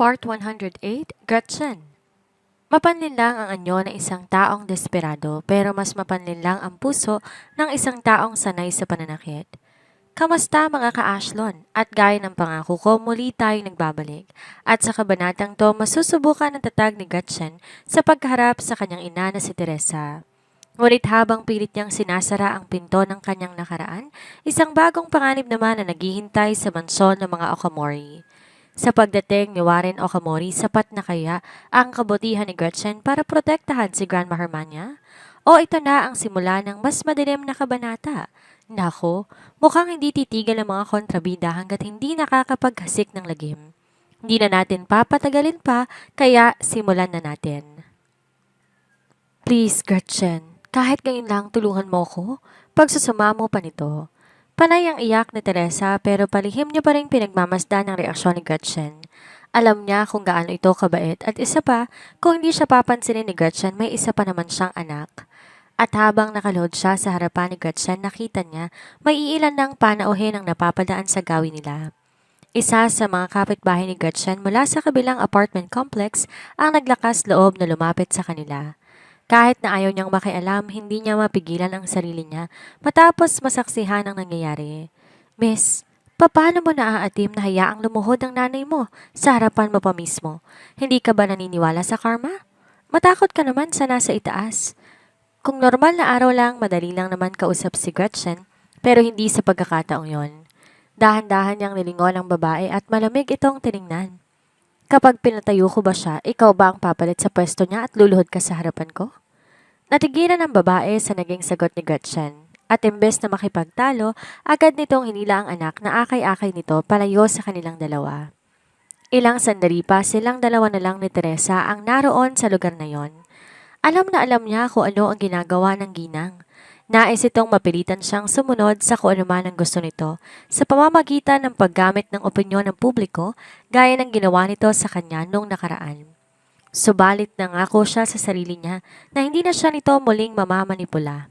Part 108, Gretchen. Mapanlinlang ang anyo ng isang taong desperado pero mas mapanlinlang ang puso ng isang taong sanay sa pananakit. Kamusta mga ka-Ashlon? At gaya ng pangako ko, muli tayo nagbabalik. At sa kabanatang to, masusubukan ang tatag ni Gretchen sa pagharap sa kanyang ina na si Teresa. Ngunit habang pilit niyang sinasara ang pinto ng kanyang nakaraan, isang bagong panganib naman na naghihintay sa mansyon ng mga Okamori. Sa pagdating ni Warren Okamori, sapat na kaya ang kabutihan ni Gretchen para protektahan si Grandma Hermania? O ito na ang simula ng mas madilim na kabanata? Nako, mukhang hindi titigil ang mga kontrabida hanggat hindi nakakapaghasik ng lagim. Hindi na natin papatagalin pa, kaya simulan na natin. Please, Gretchen, kahit ngayon lang tulungan mo ko, pagsusuma mo pa nito. Panay ang iyak ni Teresa pero palihim niya pa rin pinagmamasdan ang reaksyon ni Gretchen. Alam niya kung gaano ito kabait at isa pa, kung hindi siya papansinin ni Gretchen, may isa pa naman siyang anak. At habang nakalood siya sa harapan ni Gretchen, nakita niya may iilan ng panauhin ang napapadaan sa gawin nila. Isa sa mga kapitbahay ni Gretchen mula sa kabilang apartment complex ang naglakas loob na lumapit sa kanila. Kahit na ayaw niyang makialam, hindi niya mapigilan ang sarili niya matapos masaksihan ang nangyayari. Miss, paano mo naaatim na hayaang lumuhod ang nanay mo sa harapan mo pa mismo? Hindi ka ba naniniwala sa karma? Matakot ka naman sa nasa itaas. Kung normal na araw lang, madali lang naman kausap si Gretchen, pero hindi sa pagkakataong yon. Dahan-dahan niyang nilingon ang babae at malamig itong tiningnan. Kapag pinatayo ko ba siya, ikaw ba ang papalit sa pwesto niya at luluhod ka sa harapan ko? Natigilan ang babae sa naging sagot ni Gretchen. At imbes na makipagtalo, agad nitong hinila ang anak na akay-akay nito palayo sa kanilang dalawa. Ilang sandali pa silang dalawa na lang ni Teresa ang naroon sa lugar na yon. Alam na alam niya kung ano ang ginagawa ng ginang. Nais itong mapilitan siyang sumunod sa kung ano man ang gusto nito sa pamamagitan ng paggamit ng opinyon ng publiko gaya ng ginawa nito sa kanya noong nakaraan. Subalit nangako siya sa sarili niya na hindi na siya nito muling mamamanipula.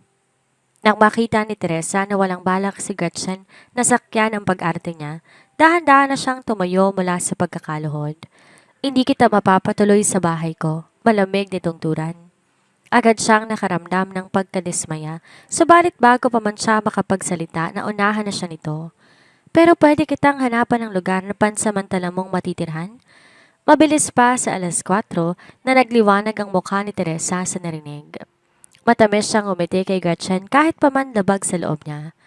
Nang makita ni Teresa na walang balak si Gretchen na sakyan ang pag-arte niya, dahan-dahan na siyang tumayo mula sa pagkakaluhod. Hindi kita mapapatuloy sa bahay ko, malamig nitong turan. Agad siyang nakaramdam ng pagkadismaya, subalit bago pa man siya makapagsalita, naunahan na siya nito. Pero pwede kitang hanapan ng lugar na pansamantala mong matitirhan? Mabilis pa sa alas 4 na nagliwanag ang mukha ni Teresa sa narinig. Matamis siyang umiti kay Gretchen kahit pa man labag sa loob niya.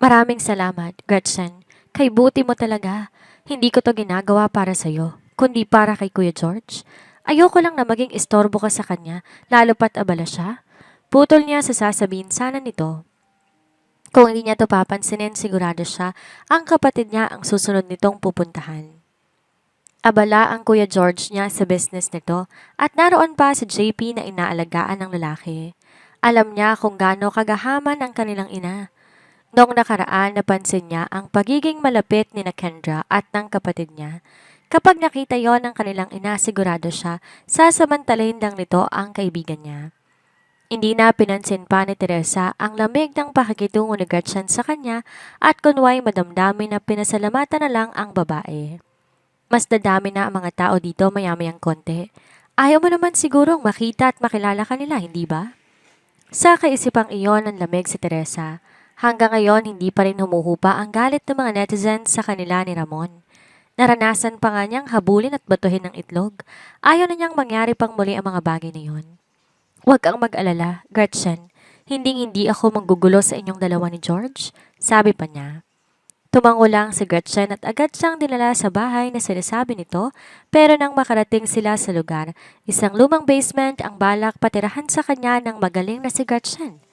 Maraming salamat, Gretchen. Kay buti mo talaga. Hindi ko to ginagawa para sa'yo, kundi para kay Kuya George. Ayoko lang na maging istorbo ka sa kanya, lalo pat abala siya. Putol niya sa sasabihin sana nito. Kung hindi niya to papansinin, sigurado siya ang kapatid niya ang susunod nitong pupuntahan. Abala ang Kuya George niya sa business nito at naroon pa si JP na inaalagaan ng lalaki. Alam niya kung gaano kagahaman ang kanilang ina. Noong nakaraan, napansin niya ang pagiging malapit ni na Kendra at ng kapatid niya. Kapag nakita yon ng kanilang ina, sigurado siya sasamantalahin lang nito ang kaibigan niya. Hindi na pinansin pa ni Teresa ang lamig ng pakikitungo ni Gretchen sa kanya at kunway madamdamin na pinasalamatan na lang ang babae. Mas dadami na ang mga tao dito maya-mayang konti. Ayaw mo naman sigurong makita at makilala kanila, hindi ba? Sa kaisipang iyon ang lamig si Teresa. Hanggang ngayon hindi pa rin humuhupa ang galit ng mga netizens sa kanila ni Ramon. Naranasan pa nga niyang habulin at batuhin ng itlog. Ayaw na niyang mangyari pang muli ang mga bagay na iyon. Huwag kang mag-alala, Gretchen. Hinding-hindi ako manggugulo sa inyong dalawa ni George, sabi pa niya. Tumango lang si Gretchen at agad siyang dinala sa bahay na sinasabi nito, pero nang makarating sila sa lugar, isang lumang basement ang balak patirahan sa kanya ng magaling na si Gretchen.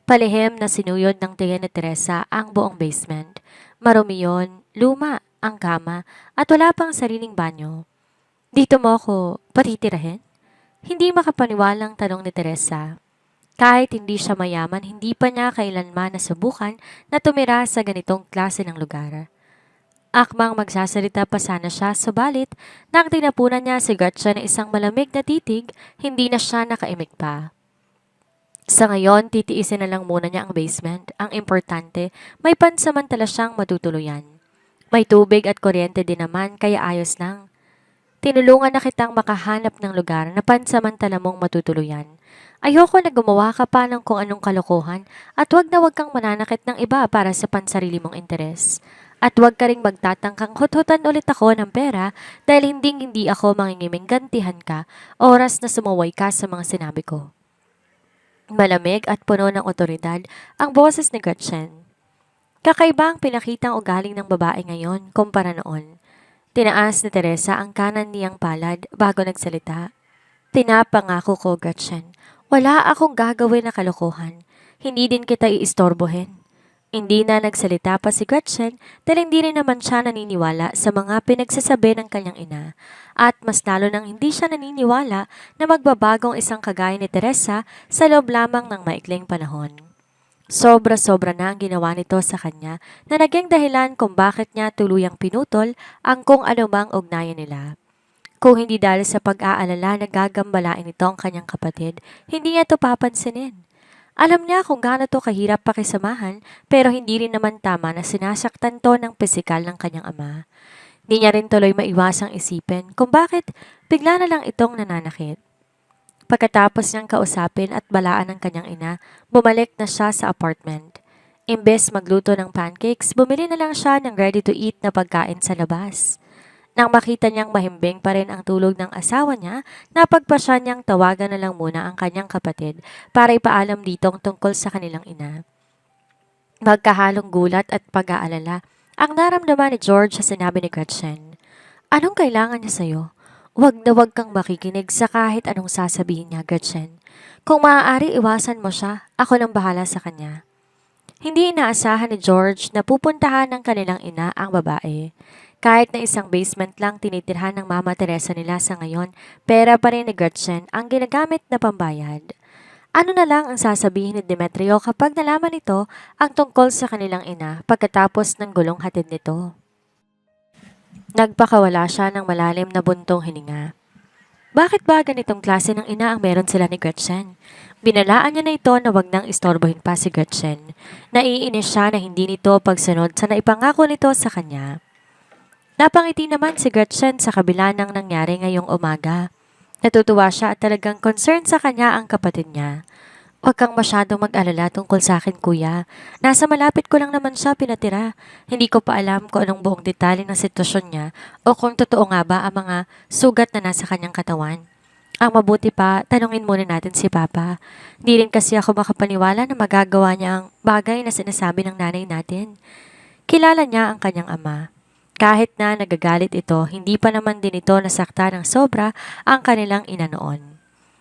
Palihim na sinuyod ng tingin ni Teresa ang buong basement. Marumi yun, luma ang kama at wala pang sariling banyo. Dito mo ako patitirahin? Hindi makapaniwalang tanong ni Teresa. Kahit hindi siya mayaman, hindi pa niya kailanman nasubukan na tumira sa ganitong klase ng lugar. Akmang magsasalita pa sana siya, subalit nang tinapunan niya si Gretchen ng isang malamig na titig, hindi na siya nakaimik pa. Sa ngayon, titiisin na lang muna niya ang basement. Ang importante, may pansamantala siyang matutuluyan. May tubig at kuryente din naman, kaya ayos lang. Tinulungan na kitang makahanap ng lugar na pansamantala mong matutuluyan. Ayoko na gumawa ka pa ng kung anong kalokohan at wag kang mananakit ng iba para sa pansarili mong interes. At wag ka ring magtatangkang huthutan ulit ako ng pera dahil hindi ako mangingiming gantihan ka oras na sumuway ka sa mga sinabi ko. Malamig at puno ng otoridad ang boses ni Gretchen. Kakaiba ang pinakitang ugaling ng babae ngayon kumpara noon. Tinaas ni Teresa ang kanan niyang palad bago nagsalita. Pinapangako ko, Gretchen, wala akong gagawin na kalokohan. Hindi din kita iistorbohin. Hindi na nagsalita pa si Gretchen dahil hindi rin naman siya naniniwala sa mga pinagsasabi ng kanyang ina. At mas lalo nang hindi siya naniniwala na magbabagong isang kagaya ni Teresa sa loob lamang ng maikling panahon. Sobra-sobra na ang ginawa nito sa kanya na naging dahilan kung bakit niya tuluyang pinutol ang kung anumang ugnayan nila. Kung hindi dahil sa pag-aalala na gagambalain nito ang kanyang kapatid, hindi niya ito papansinin. Alam niya kung gaano to kahirap pakisamahan pero hindi rin naman tama na sinasaktan to ng pisikal ng kanyang ama. Hindi niya rin tuloy maiwasang isipin kung bakit bigla na lang itong nananakit. Pagkatapos niyang kausapin at balaan ng kanyang ina, bumalik na siya sa apartment. Imbes magluto ng pancakes, bumili na lang siya ng ready-to-eat na pagkain sa labas. Nang makita niyang mahimbing pa rin ang tulog ng asawa niya, napagpasya niyang tawagan na lang muna ang kanyang kapatid para ipaalam ditong tungkol sa kanilang ina. Magkahalong gulat at pag-aalala ang naramdaman ni George sa sinabi ni Gretchen. Anong kailangan niya sa'yo? Huwag na huwag kang makikinig sa kahit anong sasabihin niya, Gretchen. Kung maaari, iwasan mo siya. Ako nang bahala sa kanya. Hindi inaasahan ni George na pupuntahan ng kanilang ina ang babae. Kahit na isang basement lang tinitirhan ng Mama Teresa nila sa ngayon, pera pa rin ni Gretchen ang ginagamit na pambayad. Ano na lang ang sasabihin ni Demetrio kapag nalaman nito ang tungkol sa kanilang ina pagkatapos ng gulong hatid nito? Nagpakawala siya ng malalim na buntong hininga. Bakit ba ganitong klase ng ina ang meron sila ni Gretchen? Binalaan niya na ito na wag nang istorbohin pa si Gretchen. Naiinis siya na hindi nito pagsunod sa naipangako nito sa kanya. Napangiti naman si Gretchen sa kabila ng nangyari ngayong umaga. Natutuwa siya at talagang concern sa kanya ang kapatid niya. Huwag kang masyadong mag-alala tungkol sa akin, kuya. Nasa malapit ko lang naman siya pinatira. Hindi ko pa alam kung anong buong detalye ng sitwasyon niya o kung totoo nga ba ang mga sugat na nasa kanyang katawan. Ang mabuti pa, tanungin muna natin si Papa. Di rin kasi ako makapaniwala na magagawa niya ang bagay na sinasabi ng nanay natin. Kilala niya ang kanyang ama. Kahit na nagagalit ito, hindi pa naman din ito nasakta ng sobra ang kanilang ina noon.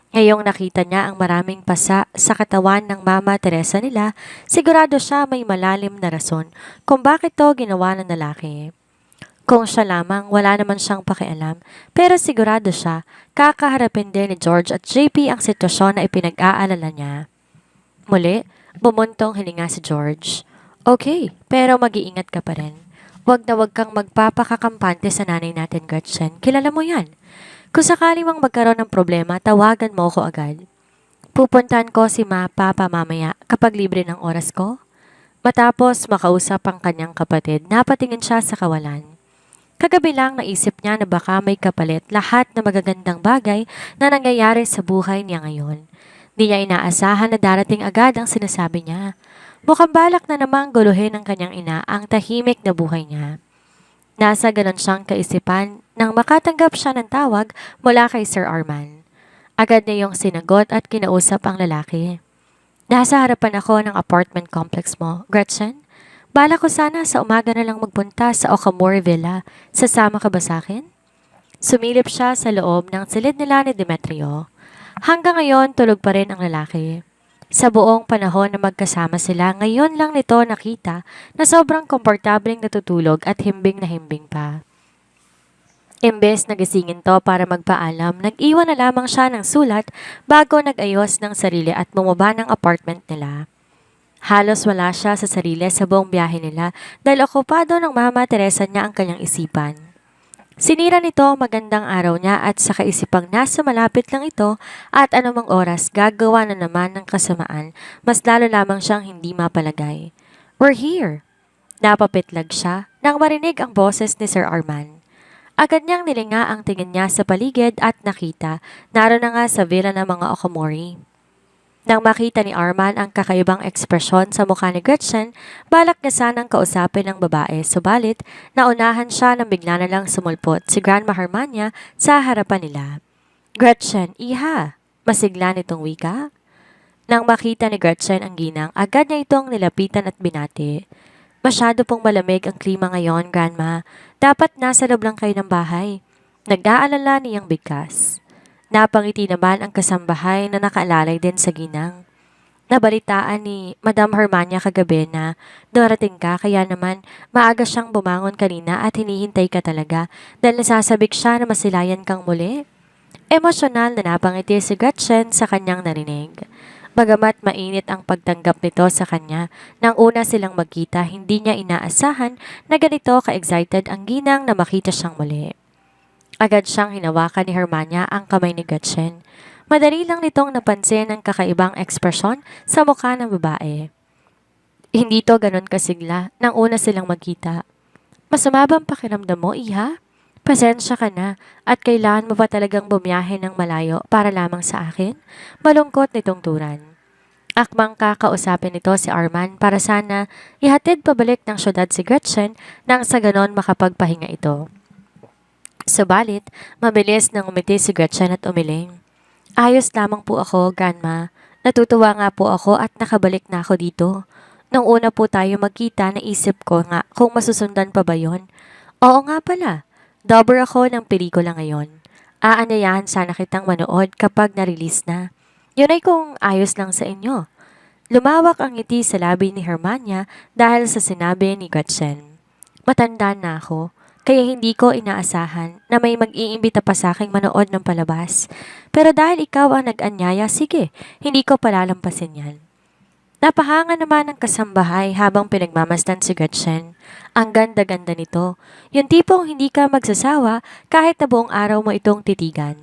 Ngayong nakita niya ang maraming pasa sa katawan ng Mama Teresa nila, sigurado siya may malalim na rason kung bakit to ginawa ng lalaki. Kung siya lamang, wala naman siyang pakialam, pero sigurado siya, kakaharapin din ni George at JP ang sitwasyon na ipinag-aalala niya. Muli, bumuntong hilinga si George. Okay, pero mag-iingat ka pa rin. Huwag na huwag kang magpapakakampante sa nanay natin, Gretchen. Kilala mo yan. Kung sakali mang magkaroon ng problema, tawagan mo ko agad. Pupuntahan ko si Papa mamaya kapag libre ng oras ko. Matapos makausap ang kanyang kapatid, napatingin siya sa kawalan. Kagabi lang naisip niya na baka may kapalit lahat ng magagandang bagay na nangyayari sa buhay niya ngayon. Di niya inaasahan na darating agad ang sinasabi niya. Mukhang balak na namang guluhin ng kanyang ina ang tahimik na buhay niya. Nasa ganon siyang kaisipan nang makatanggap siya ng tawag mula kay Sir Arman. Agad niyong sinagot at kinausap ang lalaki. Nasa harapan ako ng apartment complex mo, Gretchen. Bala ko sana sa umaga na lang magpunta sa Okamori Villa. Sasama ka ba sa akin? Sumilip siya sa loob ng silid nila ni Demetrio. Hanggang ngayon tulog pa rin ang lalaki. Sa buong panahon na magkasama sila, ngayon lang nito nakita na sobrang komportableng natutulog at himbing na himbing pa. Imbes na gisingin to para magpaalam, nag-iwan na lamang siya ng sulat bago nag-ayos ng sarili at bumaba ng apartment nila. Halos wala siya sa sarili sa buong biyahe nila dahil okupado ng Mama Teresa niya ang kanyang isipan. Sinira nito magandang araw niya at sa kaisipang nasa malapit lang ito at anumang oras gagawa na naman ng kasamaan, mas lalo lamang siyang hindi mapalagay. We're here! Napapitlag siya nang marinig ang boses ni Sir Arman. Agad niyang nilinga ang tingin niya sa paligid at nakita, naroon na nga sa villa ng mga Okomori. Nang makita ni Arman ang kakaibang ekspresyon sa mukha ni Gretchen, balak niya sanang kausapin ng babae, subalit naunahan siya nang bigla na lang sumulpot si Grandma Hermania sa harapan nila. Gretchen, iha! Masigla nitong wika. Nang makita ni Gretchen ang ginang, agad niya itong nilapitan at binati. Masyado pong malamig ang klima ngayon, Grandma. Dapat nasa loob lang kayo ng bahay. Nag-aalala niyang bigkas. Napangiti naman ang kasambahay na nakaalalay din sa ginang. Nabalitaan ni Madam Hermania kagabi na darating ka kaya naman maaga siyang bumangon kanina at hinihintay ka talaga dahil nasasabik siya na masilayan kang muli. Emosyonal na napangiti si Gretchen sa kanyang narinig. Bagamat mainit ang pagtanggap nito sa kanya, nang una silang magkita, hindi niya inaasahan na ganito ka-excited ang ginang na makita siyang muli. Agad siyang hinawakan ni Hermania ang kamay ni Gretchen. Madali lang nitong napansin ang kakaibang ekspresyon sa mukha ng babae. Hindi to ganun kasigla nang una silang magkita. Masama bang pakiramdam mo, iha? Pasensya ka na at kailangan mo pa talagang bumiyahe ng malayo para lamang sa akin? Malungkot nitong turan. Akmang kakausapin nito si Arman para sana ihatid pabalik ng syudad si Gretchen nang sa ganon makapagpahinga ito. Subalit, mabilis nang umiti si Gretchen at umiling. Ayos lamang po ako, Grandma. Natutuwa nga po ako at nakabalik na ako dito. Nung una po tayo magkita, naisip ko nga kung masusundan pa ba yon. Oo nga pala. Double ako ng pelikula ngayon. Aanyayahan sana kitang manood kapag na-release na. Yun ay kung ayos lang sa inyo. Lumawak ang ngiti sa labi ni Hermania dahil sa sinabi ni Gretchen. Matanda na ako, kaya hindi ko inaasahan na may mag-iimbita pa sa aking manood ng palabas. Pero dahil ikaw ang nag-anyaya, sige, hindi ko palalampasin yan. Napahanga naman ang kasambahay habang pinagmamasdan si Gretchen. Ang ganda-ganda nito. Yung tipong hindi ka magsasawa kahit na buong araw mo itong titigan.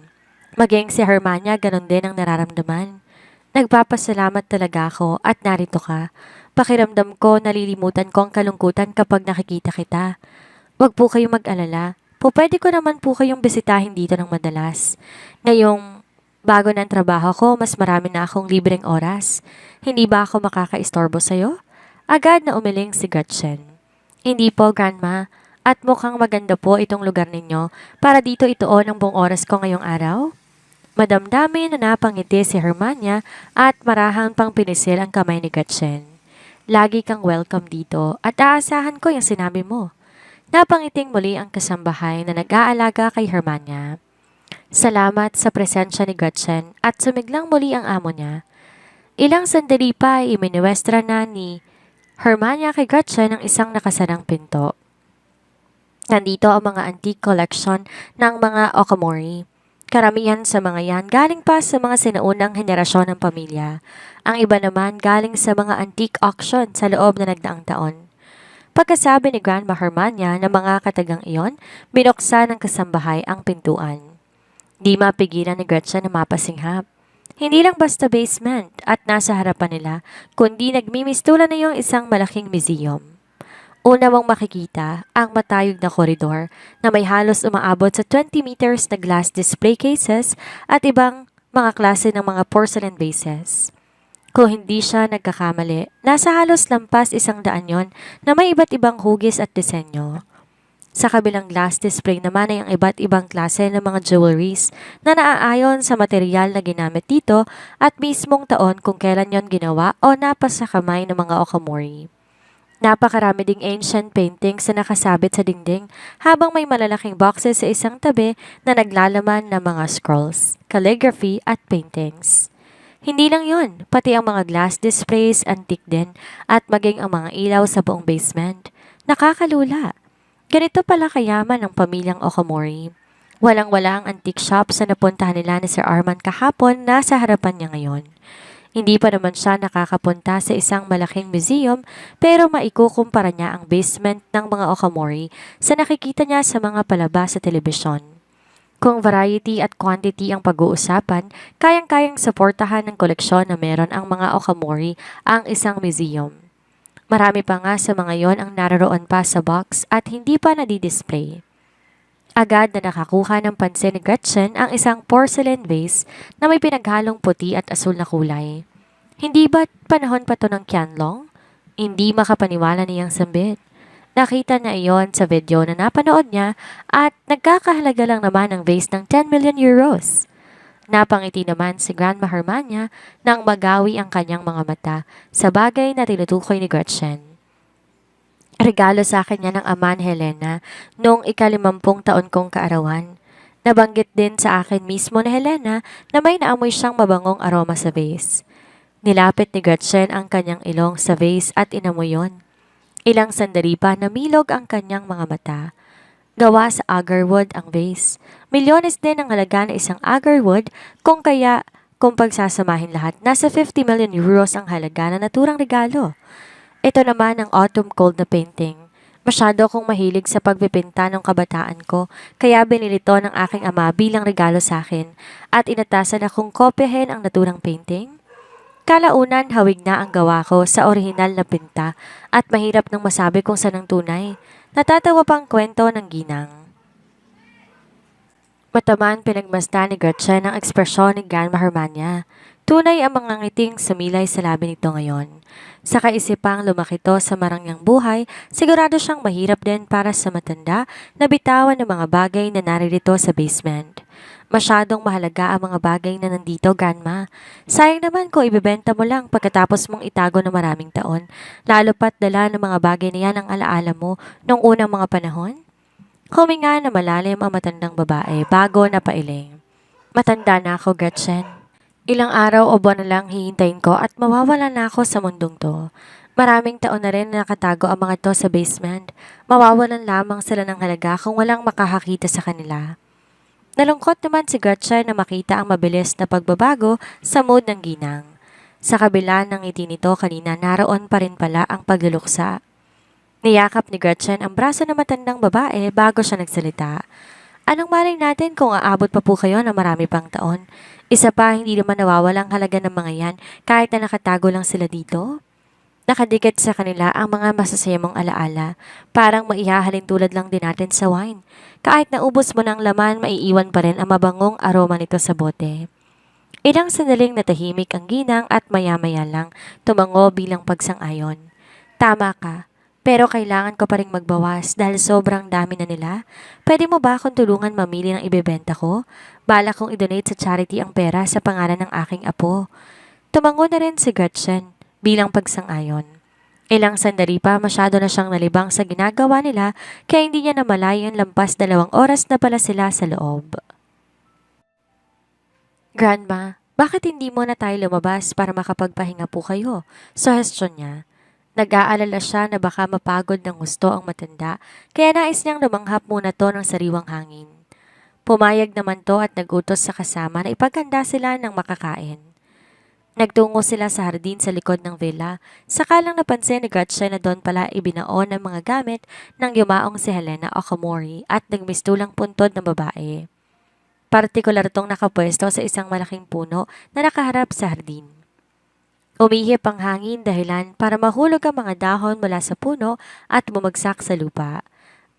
Maging si Hermania ganun din ang nararamdaman. Nagpapasalamat talaga ako at narito ka. Pakiramdam ko nalilimutan ko ang kalungkutan kapag nakikita kita. Huwag po kayong mag-alala. Pwede ko naman po kayong bisitahin dito ng madalas. Ngayong bago ng trabaho ko, mas marami na akong libreng oras. Hindi ba ako makakaistorbo sa'yo? Agad na umiling si Gretchen. Hindi po, Grandma. At mukhang maganda po itong lugar ninyo para dito ituon ang buong oras ko ngayong araw. Madamdamin na napangiti si Hermania at marahang pang pinisil ang kamay ni Gretchen. Lagi kang welcome dito at aasahan ko yung sinabi mo. Napangiting muli ang kasambahay na nag-aalaga kay Hermania. Salamat sa presensya ni Gretchen at sumiglang muli ang amo niya. Ilang sandali pa ay iminiwestra na ni Hermania kay Gretchen ang isang nakasarang pinto. Nandito ang mga antique collection ng mga Okomori. Karamihan sa mga yan galing pa sa mga sinaunang henerasyon ng pamilya. Ang iba naman galing sa mga antique auction sa loob na nagdaang taon. Pagkasabi ni Grandma Hermania na mga katagang iyon, binuksan ng kasambahay ang pintuan. Di mapigilan ni Gretchen na mapasinghap. Hindi lang basta basement at nasa harapan nila, kundi nagmimistulan na yung isang malaking museum. Una mong makikita ang matayog na koridor na may halos umaabot sa 20 meters na glass display cases at ibang mga klase ng mga porcelain vases. Kung hindi siya nagkakamali, nasa halos lampas 100 yon na may iba't ibang hugis at disenyo. Sa kabilang glass display naman ay ang iba't ibang klase ng mga jewelries na naaayon sa material na ginamit dito at mismong taon kung kailan yon ginawa o napasa kamay ng mga Okomori. Napakarami ding ancient paintings na nakasabit sa dingding habang may malalaking boxes sa isang tabi na naglalaman ng mga scrolls, calligraphy at paintings. Hindi lang yon, pati ang mga glass displays, antique din at maging ang mga ilaw sa buong basement. Nakakalula. Ganito pala kayaman ang pamilyang Okomori. Walang-wala ang antique shop sa napuntahan nila ni Sir Arman kahapon na sa harapan niya ngayon. Hindi pa naman siya nakakapunta sa isang malaking museum pero maikukumpara niya ang basement ng mga Okomori sa nakikita niya sa mga palabas sa telebisyon. Kung variety at quantity ang pag-uusapan, kayang-kayang suportahan ng koleksyon na meron ang mga Okomori ang isang museum. Marami pa nga sa mga yon ang naroon pa sa box at hindi pa nadidisplay. Agad na nakakuha ng pansin ni Gretchen ang isang porcelain vase na may pinaghalong puti at asul na kulay. Hindi ba't panahon pa to ng Qianlong? Hindi makapaniwala niyang sambit. Nakita niya iyon sa video na napanood niya at nagkakahalaga lang naman ang vase ng 10 million euros. Napangiti naman si Grandma Hermania nang magawi ang kanyang mga mata sa bagay na tinutukoy ni Gretchen. Regalo sa akin niya ng ama ni Helena noong ika-50 taon kong kaarawan. Nabanggit din sa akin mismo ni Helena na may naamoy siyang mabangong aroma sa vase. Nilapit ni Gretchen ang kanyang ilong sa vase at inamoy yon. Ilang sandali pa namilog ang kanyang mga mata. Gawa sa agarwood ang vase. Milyones din ang halaga ng isang agarwood kung pagsasamahin lahat, nasa 50 million euros ang halaga na naturang regalo. Ito naman ang autumn cold na painting. Masyado akong mahilig sa pagpipinta ng kabataan ko, kaya binili to ng aking ama bilang regalo sa akin at inatasan akong kopyahin ang naturang painting. Kalaunan hawig na ang gawa ko sa orihinal na pinta at mahirap nang masabi kung saan ang tunay. Natatawa pang kwento ng ginang. Mataman pinagmasdan ni Gretchen ang ekspresyon ni Grandma Hermania. Tunay ang mga ngiting sumilay sa labi nito ngayon. Sa kaisipang lumaki to sa marangyang buhay, sigurado siyang mahirap din para sa matanda na bitawan ng mga bagay na naririto sa basement. Masyadong mahalaga ang mga bagay na nandito, Grandma. Sayang naman kung ibebenta mo lang pagkatapos mong itago ng maraming taon, lalo pat dala ng mga bagay na yan ang alaala mo noong unang mga panahon. Huminga na malalim ang matandang babae bago napailing. Matanda na ako, Gretchen. Ilang araw o buwan na lang hihintayin ko at mawawala na ako sa mundong to. Maraming taon na rin na nakatago ang mga to sa basement. Mawawalan lamang sila ng halaga kung walang makakakita sa kanila. Nalungkot naman si Gretchen na makita ang mabilis na pagbabago sa mood ng ginang. Sa kabila ng ngiti nito kanina naroon pa rin pala ang pagluluksa. Niyakap ni Gretchen ang braso ng matandang babae bago siya nagsalita. Anong malay natin kung aabot pa po kayo ng marami pang taon? Isa pa, hindi naman nawawalang halaga ng mga yan kahit na nakatago lang sila dito. Nakadikit sa kanila ang mga masasaya mong alaala. Parang maihahalin tulad lang din natin sa wine. Kahit naubos mo ng laman, maiiwan pa rin ang mabangong aroma nito sa bote. Ilang sandaling natahimik ang ginang at maya-maya lang tumango bilang pagsang-ayon. Tama ka, pero kailangan ko pa rin magbawas dahil sobrang dami na nila. Pwede mo ba akong tulungan mamili ng ibebenta ko? Bala kong i-donate sa charity ang pera sa pangalan ng aking apo. Tumango na rin si Gretchen bilang pagsang-ayon. Ilang sandali pa masyado na siyang nalibang sa ginagawa nila kaya hindi niya namalayan lampas 2 oras na pala sila sa loob. Grandma, bakit hindi mo na tayo lumabas para makapagpahinga po kayo? Suhestyon niya. Nag-aalala siya na baka mapagod ng gusto ang matanda kaya nais niyang lumanghap muna to ng sariwang hangin. Pumayag naman to at nagutos sa kasama na ipaganda sila ng makakain. Nagtungo sila sa hardin sa likod ng villa, saka lang napansin ni Gretchen na doon pala ibinaon ang mga gamit ng yumaong si Helena Okamori at nagmistulang puntod ng babae. Partikular tong nakapwesto sa isang malaking puno na nakaharap sa hardin. Umihip ang hangin dahilan para mahulog ang mga dahon mula sa puno at bumagsak sa lupa.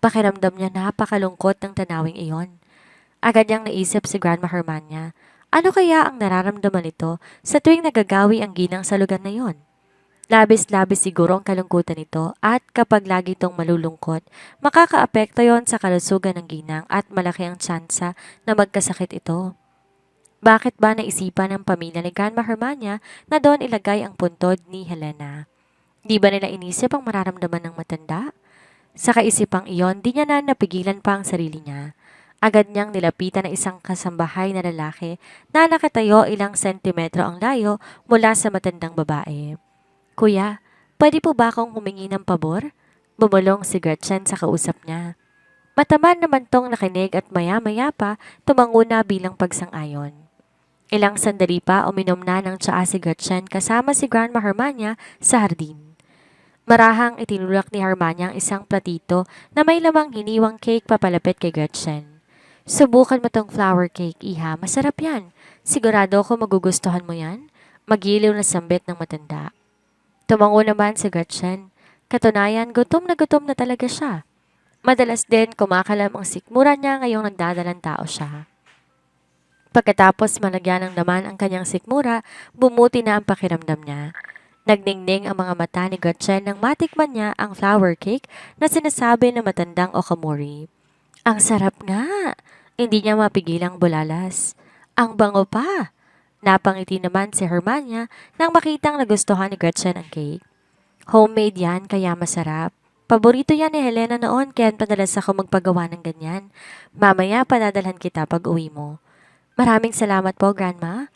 Pakiramdam niya napakalungkot ng tanawing iyon. Agad niyang naisip si Grandma Hermania. Ano kaya ang nararamdaman nito sa tuwing nagagawi ang ginang sa lugar na yon? Labis-labis siguro ang kalungkutan nito at kapag lagi itong malulungkot, makakaapekto yon sa kalusugan ng ginang at malaki ang tsansa na magkasakit ito. Bakit ba naisipan ng pamilya ni Grandma Hermania na doon ilagay ang puntod ni Helena? Di ba nila inisip ang mararamdaman ng matanda? Sa kaisipang iyon, di niya na napigilan pa ang sarili niya. Agad niyang nilapitan ng isang kasambahay na lalaki na nakatayo ilang sentimetro ang layo mula sa matandang babae. Kuya, pwede po ba akong humingi ng pabor? Bumulong si Gretchen sa kausap niya. Mataman naman tong nakinig at maya-maya pa tumango na bilang pagsang-ayon. Ilang sandali pa uminom na ng tsaa si Gretchen kasama si Grandma Hermania sa hardin. Marahang itinulak ni Hermania ang isang platito na may lamang hiniwang cake papalapit kay Gretchen. Subukan mo tong flower cake, iha. Masarap yan. Sigurado ako magugustuhan mo yan. Magiliw na sambit ng matanda. Tumango naman si Gretchen. Katunayan, gutom na talaga siya. Madalas din kumakalam ang sikmura niya ngayong nagdadalang tao siya. Pagkatapos malagyan ng laman ang kanyang sikmura, bumuti na ang pakiramdam niya. Nagningning ang mga mata ni Gretchen nang matikman niya ang flour cake na sinasabi ng matandang Okamori. Ang sarap nga! Hindi niya mapigilang bulalas. Ang bango pa! Napangiti naman si Hermania nang makitang nagustuhan ni Gretchen ang cake. Homemade yan kaya masarap. Paborito yan ni Helena noon kaya padalas ako magpagawa ng ganyan. Mamaya padadalhan kita pag uwi mo. Maraming salamat po, Grandma.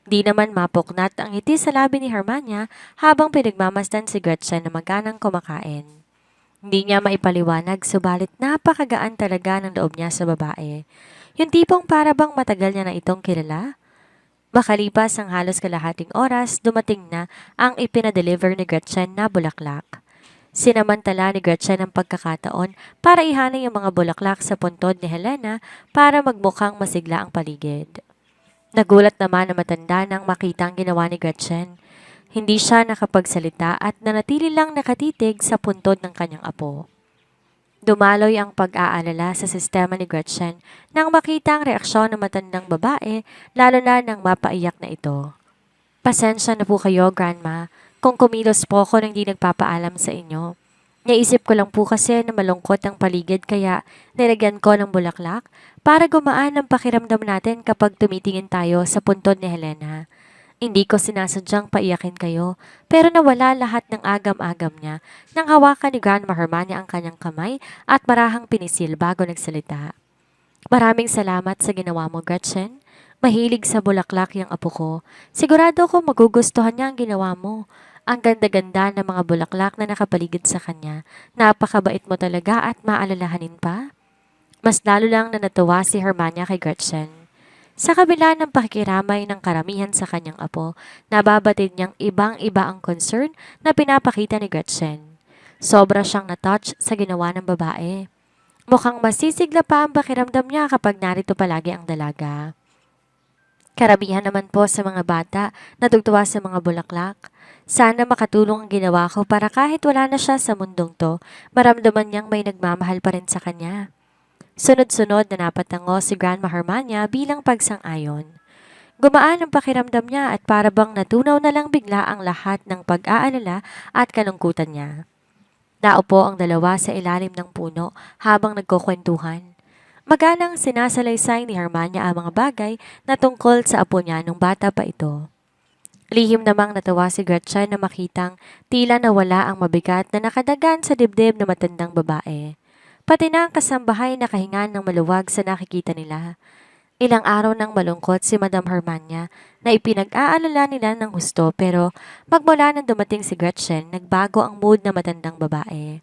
Di naman mapuknat ang ngiti sa labi ni Hermania habang pinagmamasdan si Gretchen na maganang kumakain. Hindi niya maipaliwanag subalit napakagaan talaga ng loob niya sa babae. Yung tipong para bang matagal niya na itong kilala. Makalipas ang halos kalahating oras, dumating na ang ipinadeliver ni Gretchen na bulaklak. Sinamantala ni Gretchen ang pagkakataon para ihanay yung mga bulaklak sa puntod ni Helena para magmukhang masigla ang paligid. Nagulat naman ang matanda nang makita ang ginawa ni Gretchen. Hindi siya nakapagsalita at nanatili lang nakatitig sa puntod ng kanyang apo. Dumaloy ang pag-aalala sa sistema ni Gretchen nang makita ang reaksyon ng matandang babae, lalo na nang mapaiyak na ito. Pasensya na po kayo, Grandma, kung kumilos po ako nang di nagpapaalam sa inyo. Naisip ko lang po kasi na malungkot ang paligid kaya nilagyan ko ng bulaklak para gumaan ang pakiramdam natin kapag tumitingin tayo sa puntod ni Helena. Hindi ko sinasadyang paiyakin kayo, pero nawala lahat ng agam-agam niya nang hawakan ni Grandma Hermania ang kanyang kamay at marahang pinisil bago nagsalita. Maraming salamat sa ginawa mo, Gretchen. Mahilig sa bulaklak yung apo ko. Sigurado ko magugustuhan niya ang ginawa mo. Ang ganda-ganda ng mga bulaklak na nakapaligid sa kanya. Napakabait mo talaga at maalalahanin pa. Mas lalo lang na natuwa si Hermania kay Gretchen. Sa kabila ng pakikiramay ng karamihan sa kanyang apo, nababatid niyang ibang-iba ang concern na pinapakita ni Gretchen. Sobra siyang natouch sa ginawa ng babae. Mukhang masisigla pa ang pakiramdam niya kapag narito palagi ang dalaga. Karamihan naman po sa mga bata natugtuwa sa mga bulaklak. Sana makatulong ang ginawa ko para kahit wala na siya sa mundong to, maramdaman niyang may nagmamahal pa rin sa kanya. Sunod-sunod na napatango si Grandma Hermania bilang pagsang-ayon. Gumaan ang pakiramdam niya at para bang natunaw na lang bigla ang lahat ng pag-aalala at kalungkutan niya. Naupo ang dalawa sa ilalim ng puno habang nagkukwentuhan. Maganang sinasalaysay ni Hermania ang mga bagay na tungkol sa apo niya nung bata pa ito. Lihim namang natawa si Gretchen na makitang tila nawala ang mabigat na nakadagan sa dibdib na matandang babae. Pati na ang kasambahay na kahingan ng maluwag sa nakikita nila. Ilang araw nang malungkot si Madam Hermania na ipinag-aalala nila ng husto pero magmula nang dumating si Gretchen, nagbago ang mood na matandang babae.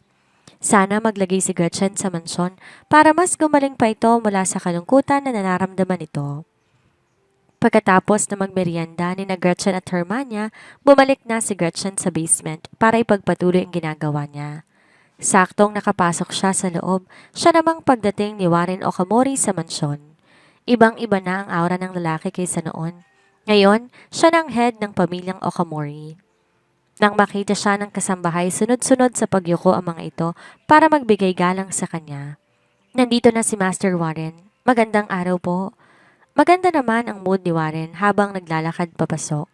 Sana maglagay si Gretchen sa mansyon para mas gumaling pa ito mula sa kalungkutan na nararamdaman ito. Pagkatapos na magmerienda ni na Gretchen at Hermania, bumalik na si Gretchen sa basement para ipagpatuloy ang ginagawa niya. Saktong nakapasok siya sa loob, siya namang pagdating ni Warren Okamori sa mansyon. Ibang-iba na ang aura ng lalaki kaysa noon. Ngayon, siya ng head ng pamilyang Okamori. Nang makita siya ng kasambahay, sunod-sunod sa pagyuko ang mga ito para magbigay galang sa kanya. Nandito na si Master Warren. Magandang araw po. Maganda naman ang mood ni Warren habang naglalakad papasok.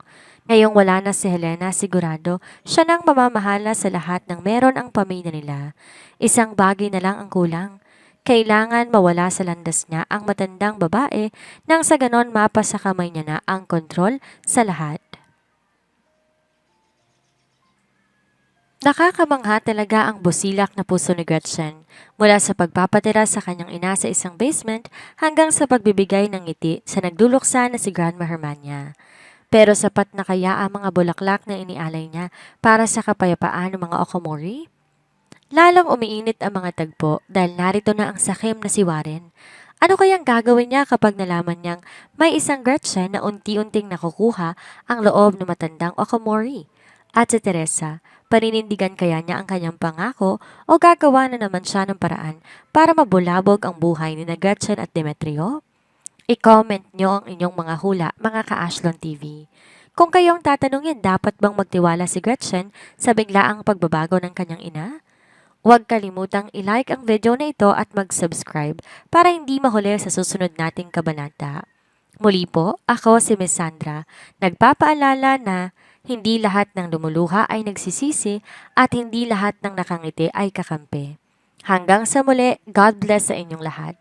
Ngayong wala na si Helena, sigurado siya nang mamamahala sa lahat ng meron ang pamilya nila. Isang bagay na lang ang kulang. Kailangan mawala sa landas niya ang matandang babae nang sa ganon mapasa kamay niya na ang kontrol sa lahat. Nakakamangha talaga ang busilak na puso ni Gretchen mula sa pagpapatira sa kanyang ina sa isang basement hanggang sa pagbibigay ng ngiti sa nagduluksa na si Grandma Hermania. Pero sapat na kaya ang mga bulaklak na inialay niya para sa kapayapaan ng mga Okamori? Lalong umiinit ang mga tagpo dahil narito na ang sakim na si Warren. Ano kayang gagawin niya kapag nalaman niyang may isang Gretchen na unti-unting nakukuha ang loob ng matandang Okamori? At si Teresa, paninindigan kaya niya ang kanyang pangako o gagawa na naman siya ng paraan para mabulabog ang buhay ni na Gretchen at Demetrio? I-comment nyo ang inyong mga hula, mga ka-Ashlon TV. Kung kayong tatanungin, dapat bang magtiwala si Gretchen sa biglaang pagbabago ng kanyang ina? Huwag kalimutang i-like ang video na ito at mag-subscribe para hindi mahuli sa susunod nating kabanata. Muli po, ako si Miss Sandra, nagpapaalala na hindi lahat ng lumuluha ay nagsisisi at hindi lahat ng nakangiti ay kakampi. Hanggang sa muli, God bless sa inyong lahat.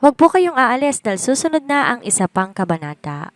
Huwag po kayong aalis dahil susunod na ang isa pang kabanata.